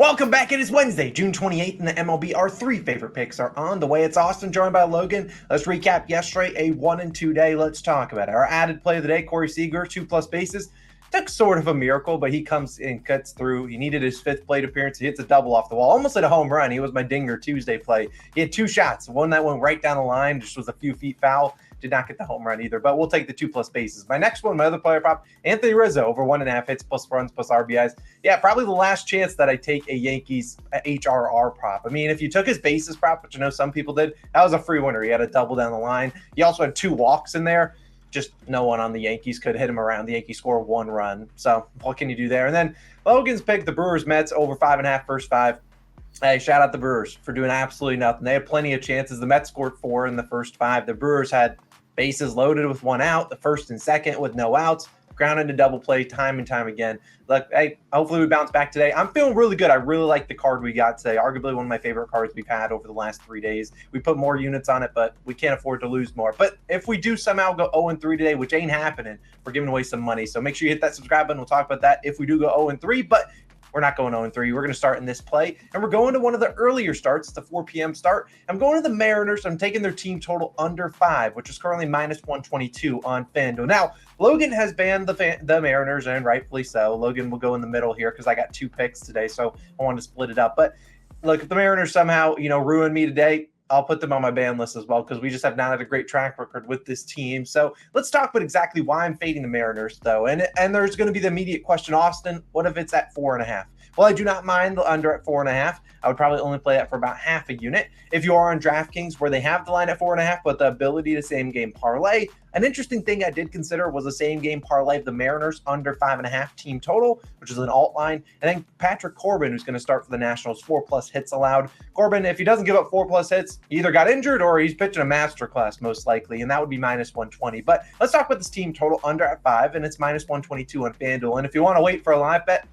Welcome back. It is Wednesday, June 28th, and the MLB. Our three favorite picks are on the way. It's Austin, joined by Logan. Let's recap yesterday, a 1-2 day. Let's talk about it. Our added play of the day, Corey Seager, 2+ bases. Took sort of a miracle, but he comes and cuts through. He needed his fifth plate appearance. He hits a double off the wall, almost hit a home run. He was my Dinger Tuesday play. He had two shots. One that went right down the line, just was a few feet foul. Did not get the home run either, but we'll take the 2+ bases. My next one, my other player prop, Anthony Rizzo, over 1.5 hits plus runs plus RBIs. Yeah, probably the last chance that I take a Yankees HRR prop. I mean, if you took his bases prop, which I know some people did, that was a free winner. He had a double down the line. He also had 2 walks in there. Just no one on the Yankees could hit him around. The Yankees score 1 run. So what can you do there? And then Logan's pick, the Brewers Mets over 5.5 first 5. Hey, shout out the Brewers for doing absolutely nothing. They had plenty of chances. The Mets scored 4 in the first 5. The Brewers had bases loaded with 1 out, the first and second with no outs, grounded to double play time and time again. Look, hey, hopefully we bounce back today. I'm feeling really good. I really like the card we got today. Arguably one of my favorite cards we've had over the last 3 days. We put more units on it, but we can't afford to lose more. But if we do somehow go 0-3 today, which ain't happening, we're giving away some money. So make sure you hit that subscribe button. We'll talk about that if we do go 0-3. But we're not going 0-3. We're going to start in this play, and we're going to one of the earlier starts, the 4 p.m. start. I'm going to the Mariners. I'm taking their team total under 5, which is currently -122 on FanDuel. Now, Logan has banned the Mariners, and rightfully so. Logan will go in the middle here because I got 2 picks today, so I wanted to split it up. But look, if the Mariners somehow, ruin me today, I'll put them on my ban list as well because we just have not had a great track record with this team. So let's talk about exactly why I'm fading the Mariners, though. And there's going to be the immediate question, Austin, what if it's at 4.5? Well, I do not mind the under at 4.5. I would probably only play that for about half a unit. If you are on DraftKings where they have the line at 4.5, but the ability to same game parlay, an interesting thing I did consider was the same game parlay of the Mariners under 5.5 team total, which is an alt line. And then Patrick Corbin, who's going to start for the Nationals, 4+ hits allowed. Corbin, if he doesn't give up 4+ hits, he either got injured or he's pitching a masterclass most likely, and that would be -120. But let's talk about this team total under at 5, and it's -122 on FanDuel. And if you want to wait for a live bet,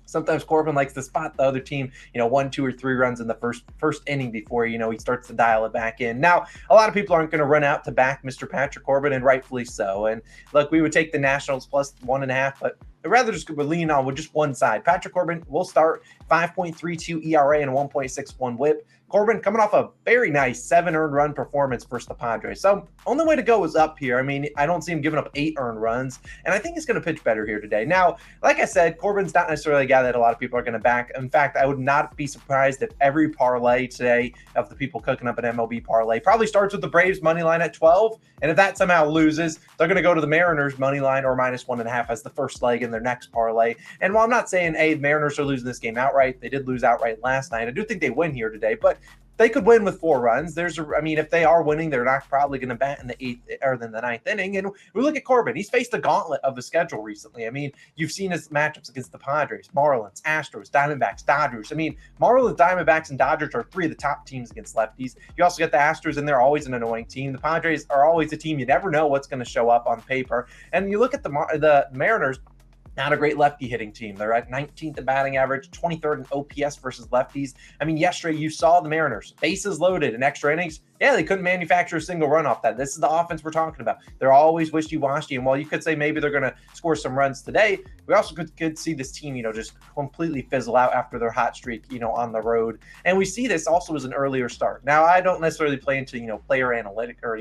sometimes Corbin likes to spot the other team, 1, 2, or 3 runs in the first inning before, he starts to dial it back in. Now, a lot of people aren't going to run out to back Mr. Patrick Corbin, and rightfully so. And look, we would take the Nationals plus 1.5, but I'd rather just lean on with just one side. Patrick Corbin will start 5.32 ERA and 1.61 WHIP. Corbin coming off a very nice 7 earned run performance versus the Padres. So only way to go is up here. I mean, I don't see him giving up 8 earned runs, and I think he's going to pitch better here today. Now, like I said, Corbin's not necessarily a guy that a lot of people are going to back. In fact, I would not be surprised if every parlay today of the people cooking up an MLB parlay probably starts with the Braves money line at 12, and if that somehow loses, they're going to go to the Mariners money line or -1.5 as the first leg in their next parlay. And while I'm not saying, hey, the Mariners are losing this game outright, they did lose outright last night. I do think they win here today, but they could win with 4 runs. If they are winning, they're not probably going to bat in the 8th or in the 9th inning. And we look at Corbin. He's faced the gauntlet of the schedule recently. I mean, you've seen his matchups against the Padres, Marlins, Astros, Diamondbacks, Dodgers. I mean, Marlins, Diamondbacks, and Dodgers are 3 of the top teams against lefties. You also get the Astros, and they're always an annoying team. The Padres are always a team you never know what's going to show up on paper. And you look at the Mariners, not a great lefty hitting team. They're at 19th in batting average, 23rd in OPS versus lefties. I mean, yesterday you saw the Mariners, bases loaded in extra innings. Yeah, they couldn't manufacture a single run off that. This is the offense we're talking about. They're always wishy-washy. And while you could say maybe they're going to score some runs today, we also could see this team, just completely fizzle out after their hot streak, on the road. And we see this also as an earlier start. Now, I don't necessarily play into, player analytic or,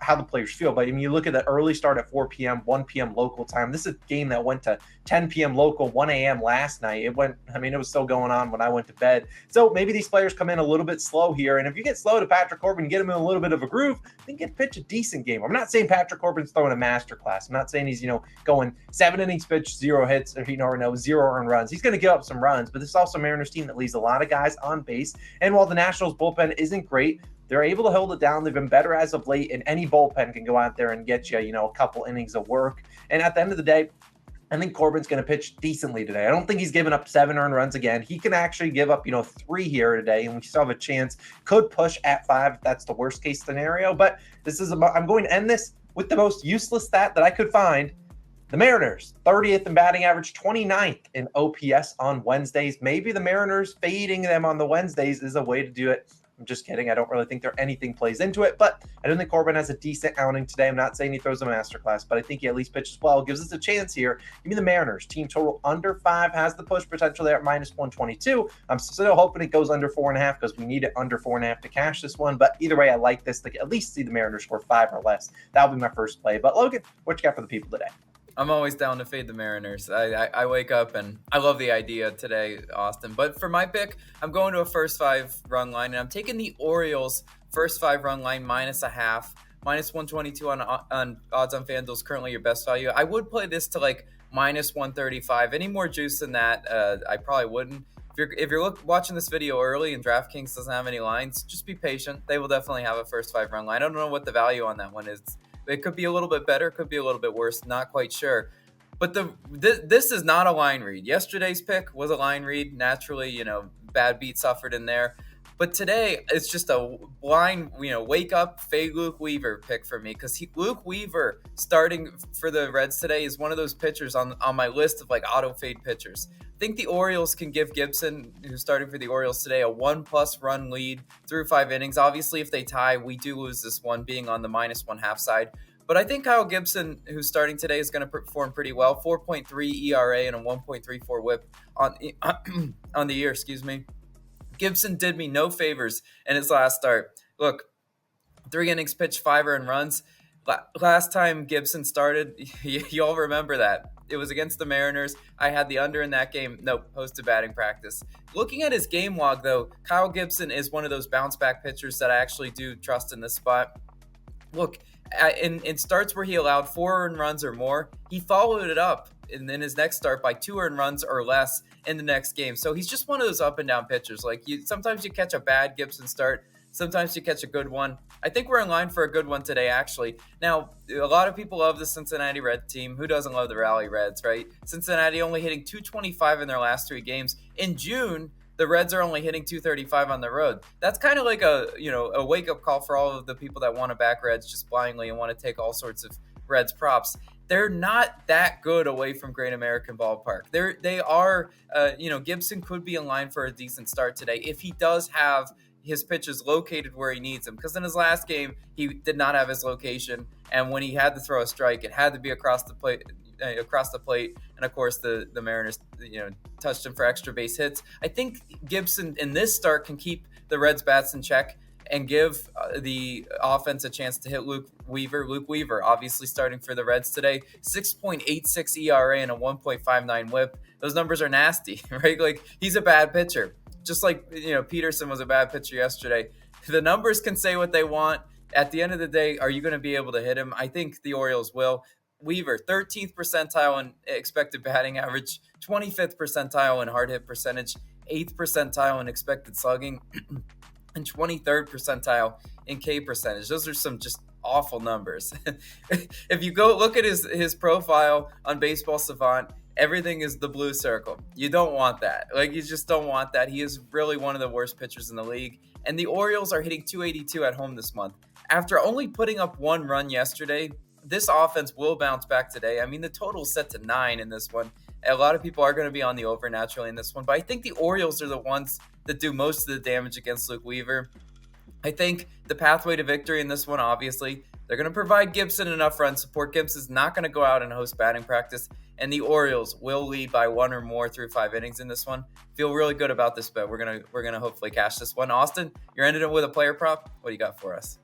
how the players feel. But I mean, you look at the early start at 4 p.m., 1 p.m. local time. This is a game that went to 10 p.m. local, 1 a.m. last night. It was still going on when I went to bed. So maybe these players come in a little bit slow here. And if you get slow to Patrick Corbin, get him in a little bit of a groove, then get pitch a decent game. I'm not saying Patrick Corbin's throwing a masterclass. I'm not saying he's, going 7 innings pitched, 0 hits, or 0 earned runs. He's going to give up some runs, but this is also a Mariners team that leaves a lot of guys on base. And while the Nationals bullpen isn't great, they're able to hold it down. They've been better as of late, and any bullpen can go out there and get you, a couple innings of work. And at the end of the day, I think Corbin's going to pitch decently today. I don't think he's giving up 7 earned runs again. He can actually give up, 3 here today, and we still have a chance. Could push at 5 if that's the worst case scenario. But I'm going to end this with the most useless stat that I could find. The Mariners, 30th in batting average, 29th in OPS on Wednesdays. Maybe the Mariners fading them on the Wednesdays is a way to do it. I'm just kidding. I don't really think anything plays into it, but I do think Corbin has a decent outing today. I'm not saying he throws a masterclass, but I think he at least pitches well. Gives us a chance here. Give me the Mariners. Team total under 5 has the push potential there at -122. I'm still hoping it goes under 4.5 because we need it under 4.5 to cash this one. But either way, I like this to at least see the Mariners score 5 or less. That'll be my first play. But Logan, what you got for the people today? I'm always down to fade the Mariners. I wake up and I love the idea today, Austin. But for my pick, I'm going to a first 5-run line, and I'm taking the Orioles first 5-run line -0.5, -122 on odds on FanDuel's currently your best value. I would play this to like -135. Any more juice than that, I probably wouldn't. If you're watching this video early and DraftKings doesn't have any lines, just be patient. They will definitely have a first 5-run line. I don't know what the value on that one is. It could be a little bit better, could be a little bit worse, not quite sure. But this is not a line read. Yesterday's pick was a line read. Naturally, bad beat suffered in there. But today, it's just a blind, wake up, fade Luke Weaver pick for me. Because Luke Weaver, starting for the Reds today, is one of those pitchers on my list of like auto-fade pitchers. I think the Orioles can give Gibson, who's starting for the Orioles today, a 1+ run lead through 5 innings. Obviously, if they tie, we do lose this one, being on the -1/2 side. But I think Kyle Gibson, who's starting today, is going to perform pretty well. 4.3 ERA and a 1.34 WHIP on the year. Gibson did me no favors in his last start. Look, 3 innings pitched, 5 earned runs. Last time Gibson started, you all remember that. It was against the Mariners. I had the under in that game. Nope, posted batting practice. Looking at his game log, though, Kyle Gibson is one of those bounce-back pitchers that I actually do trust in this spot. Look, in starts where he allowed 4 earned runs or more, he followed it up in his next start by 2 earned runs or less in the next game. So he's just one of those up-and-down pitchers. Like, sometimes you catch a bad Gibson start, sometimes you catch a good one. I think we're in line for a good one today, actually. Now, a lot of people love the Cincinnati Red team. Who doesn't love the Rally Reds, right? Cincinnati only hitting .225 in their last 3 games. In June, the Reds are only hitting .235 on the road. That's kind of like a wake-up call for all of the people that want to back Reds just blindly and want to take all sorts of Reds props. They're not that good away from Great American Ballpark. They are, Gibson could be in line for a decent start today if he does have his pitches located where he needs them. Because in his last game, he did not have his location, and when he had to throw a strike, it had to be across the plate. And of course the Mariners touched him for extra base hits. I think Gibson in this start can keep the Reds bats in check and give the offense a chance to hit Luke Weaver obviously starting for the Reds today, 6.86 ERA and a 1.59 WHIP. Those numbers are nasty, right? Like, he's a bad pitcher, just like Peterson was a bad pitcher yesterday. The numbers can say what they want. At the end of the day, are you going to be able to hit him? I think the Orioles will. Weaver, 13th percentile in expected batting average, 25th percentile in hard hit percentage, 8th percentile in expected slugging, and 23rd percentile in K percentage. Those are some just awful numbers. If you go look at his profile on Baseball Savant, everything is the blue circle. You don't want that. Like, you just don't want that. He is really one of the worst pitchers in the league. And the Orioles are hitting .282 at home this month. After only putting up 1 run yesterday, this offense will bounce back today. I mean, the total is set to 9 in this one. A lot of people are going to be on the over naturally in this one, but I think the Orioles are the ones that do most of the damage against Luke Weaver. I think the pathway to victory in this one, obviously, they're going to provide Gibson enough run support. Gibson's not going to go out and host batting practice, and the Orioles will lead by 1 or more through 5 innings in this one. Feel really good about this bet. We're gonna hopefully cash this one. Austin, you're ending it with a player prop. What do you got for us?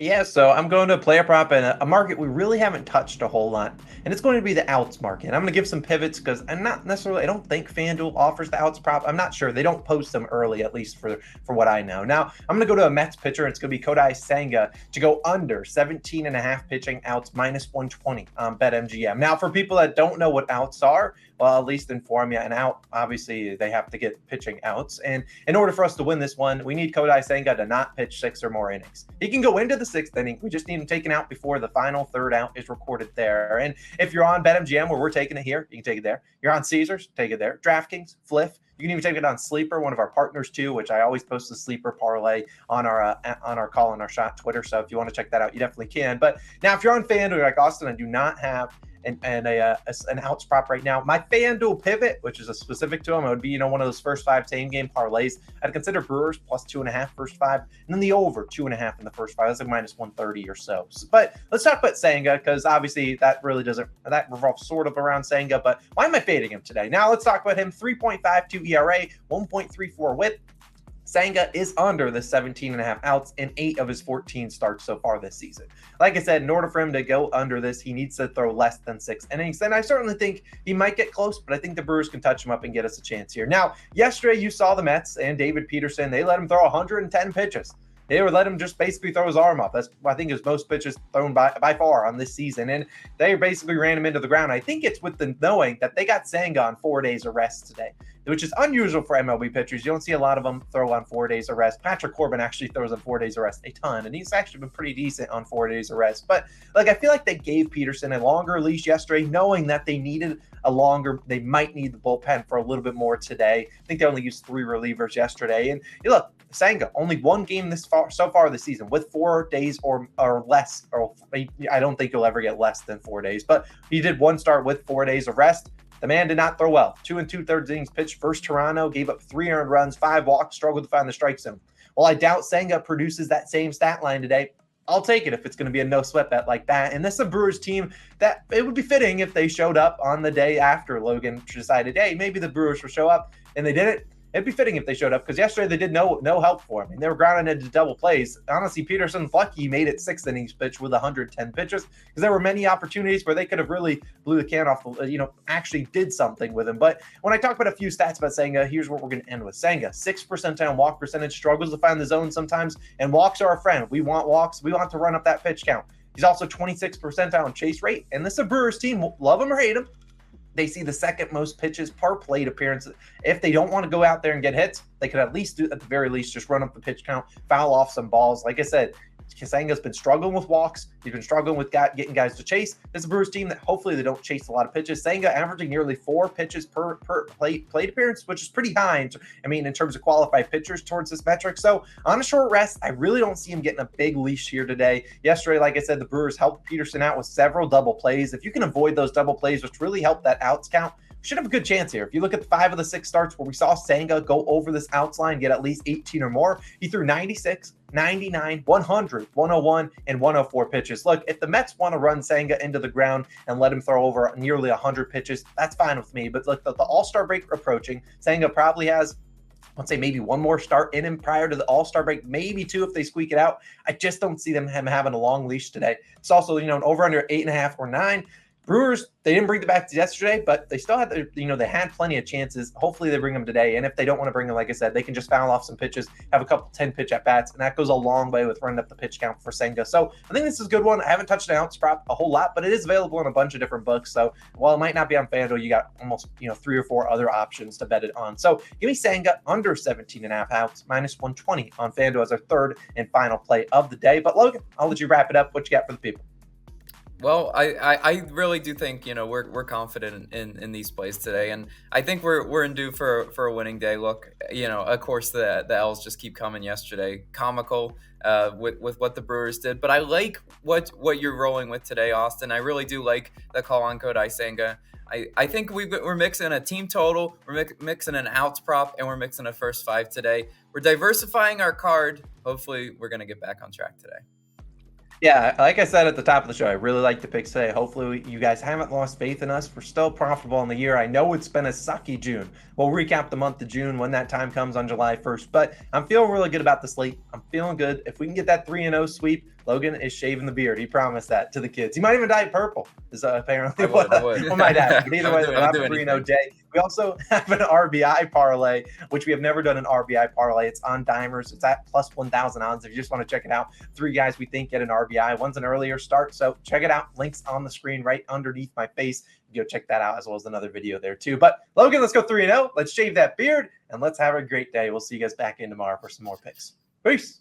Yeah, so I'm going to a player prop in a market we really haven't touched a whole lot, and it's going to be the outs market. I'm going to give some pivots because I don't think FanDuel offers the outs prop. I'm not sure. They don't post them early, at least for what I know. Now, I'm going to go to a Mets pitcher, and it's going to be Kodai Senga to go under 17.5 pitching outs, -120 on BetMGM. Now, for people that don't know what outs are, well, at least inform you. An out, obviously, they have to get pitching outs. And in order for us to win this one, we need Kodai Senga to not pitch 6 or more innings. He can go into the 6th inning. We just need him taken out before the final 3rd out is recorded there. And if you're on BetMGM, where we're taking it here, you can take it there. You're on Caesars, take it there. DraftKings, Fliff. You can even take it on Sleeper, one of our partners too, which I always post the Sleeper parlay on our Call and our Shot Twitter. So if you want to check that out, you definitely can. But now, if you're on FanDuel, you're like, Austin, I do not have and an outs prop right now. My FanDuel pivot, which is a specific to them, it would be one of those first 5 same game parlays. I'd consider Brewers plus 2.5 first 5, and then the over 2.5 in the first 5. That's like minus 130 or so. But let's talk about Senga, because obviously that revolves sort of around Senga. But why am I fading him today? Now let's talk about him. 3.52 ERA, 1.34 WHIP. Senga is under the 17.5 outs in 8 of his 14 starts so far this season. Like I said, in order for him to go under this, he needs to throw less than 6 innings. And I certainly think he might get close, but I think the Brewers can touch him up and get us a chance here. Now, yesterday you saw the Mets and David Peterson. They let him throw 110 pitches. They would let him just basically throw his arm up. That's, I think, his most pitches thrown by far on this season. And they basically ran him into the ground. I think it's with the knowing that they got Senga on 4 days of rest today, which is unusual for MLB pitchers. You don't see a lot of them throw on 4 days of rest. Patrick Corbin actually throws on 4 days of rest a ton, and he's actually been pretty decent on 4 days of rest. But I feel like they gave Peterson a longer leash yesterday, knowing that they might need the bullpen for a little bit more today. I think they only used 3 relievers yesterday. And look, Senga, only 1 game so far this season with 4 days or less. Or I don't think he'll ever get less than 4 days, but he did 1 start with 4 days of rest. The man did not throw well. 2 2/3 innings pitched versus Toronto, gave up 3 earned runs, 5 walks, struggled to find the strike zone. Well, I doubt Senga produces that same stat line today. I'll take it if it's going to be a no sweat bet like that. And this is a Brewers team that it would be fitting if they showed up on the day after Logan decided, hey, maybe the Brewers will show up, and they didn't. It'd be fitting if they showed up, because yesterday they did no help for him. And they were grounded into double plays. Honestly, Peterson's lucky he made it 6 innings pitch with 110 pitches, because there were many opportunities where they could have really blew the can off, actually did something with him. But when I talk about a few stats about Senga, here's what we're going to end with. Senga, 6th percentile walk percentage, struggles to find the zone sometimes, and walks are our friend. We want walks. We want to run up that pitch count. He's also 26th percentile in chase rate. And this is a Brewers team, love him or hate him, they see the 2nd most pitches per plate appearance. If they don't want to go out there and get hits, they could at the very least, just run up the pitch count, foul off some balls. Like I said, Senga's been struggling with walks. He's been struggling with getting guys to chase. This is a Brewers team that hopefully they don't chase a lot of pitches. Senga averaging nearly 4 pitches per plate appearance, which is pretty high. In terms of qualified pitchers towards this metric. So on a short rest, I really don't see him getting a big leash here today. Yesterday, like I said, the Brewers helped Peterson out with several double plays. If you can avoid those double plays, which really help that outs count, should have a good chance here. If you look at the 5 of the 6 starts where we saw Senga go over this outs line, get at least 18 or more, he threw 96, 99, 100, 101, and 104 pitches. Look, if the Mets want to run Senga into the ground and let him throw over nearly 100 pitches, that's fine with me. But look, the All-Star break approaching, Senga probably has, let's say, maybe 1 more start in him prior to the All-Star break, maybe 2 if they squeak it out. I just don't see him having a long leash today. It's also, an over under 8.5 or 9. Brewers, they didn't bring the bats yesterday, but they still had, they had plenty of chances. Hopefully they bring them today. And if they don't want to bring them, like I said, they can just foul off some pitches, have a couple 10-pitch at-bats, and that goes a long way with running up the pitch count for Senga. So I think this is a good one. I haven't touched an ounce prop a whole lot, but it is available in a bunch of different books. So while it might not be on FanDuel, you got almost, 3 or 4 other options to bet it on. So give me Senga under 17.5 outs, minus 120 on FanDuel as our 3rd and final play of the day. But Logan, I'll let you wrap it up. What you got for the people? Well, I really do think we're confident in these plays today, and I think we're in due for a winning day. Look, of course the L's just keep coming yesterday, comical with what the Brewers did, but I like what you're rolling with today, Austin. I really do like the call on Kodai Senga. I think we're mixing a team total, we're mixing an outs prop, and we're mixing a first 5 today. We're diversifying our card. Hopefully, we're gonna get back on track today. Yeah, like I said at the top of the show, I really like the picks today. Hopefully you guys haven't lost faith in us. We're still profitable in the year. I know it's been a sucky June. We'll recap the month of June when that time comes on July 1st. But I'm feeling really good about the slate. I'm feeling good. If we can get that 3-0 sweep, Logan is shaving the beard. He promised that to the kids. He might even dye it purple, is apparently what my dad. But either way, we'll have a 3-0 day. We also have an RBI parlay, which we have never done an RBI parlay. It's on Dimers. It's at plus 1,000 odds. If you just want to check it out, 3 guys we think get an RBI. One's an earlier start. So check it out. Links on the screen right underneath my face. Go check that out, as well as another video there too. But Logan, let's go 3-0. Let's shave that beard and let's have a great day. We'll see you guys back in tomorrow for some more picks. Peace.